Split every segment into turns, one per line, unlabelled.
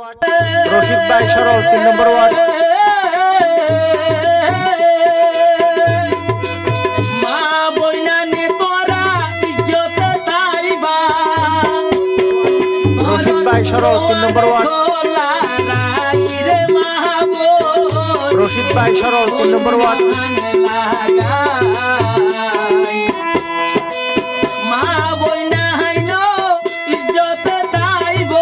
রশিদ ভাই সরল 3 নম্বর ওয়ার্ড।
মা বইনা নে তোরা ইজ্জতে তাইবা
রশিদ ভাই সরল 3 নম্বর ওয়ার্ড।
রে মাহবুব
রশিদ ভাই সরল 3 নম্বর ওয়ার্ড।
মা বইনা হাইন ইজ্জতে তাইব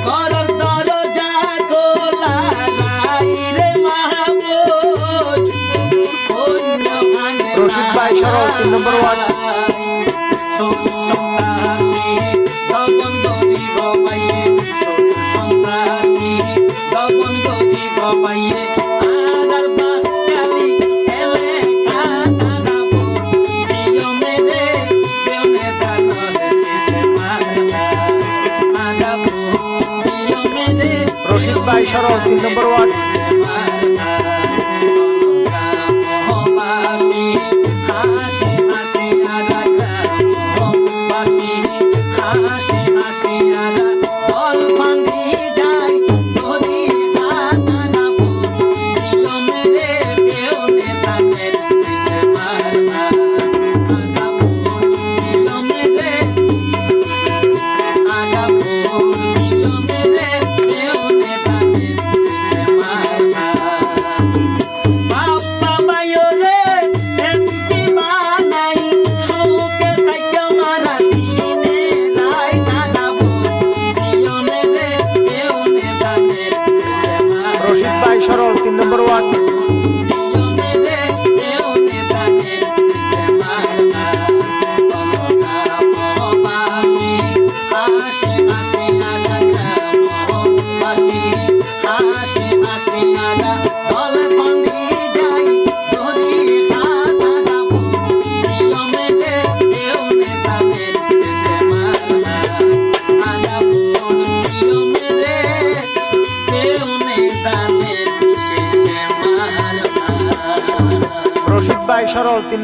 ঘরের দরজা খোলা রে মাহবুব
রশিদ ভাই সরল 3 নম্বর ওয়ার্ড। রশিদ ভাই সরল 3 নম্বর ওয়ার্ড। রশিদ ভাই সরল 3 নম্বর ওয়ার্ড। রশিদ ভাই সরল 3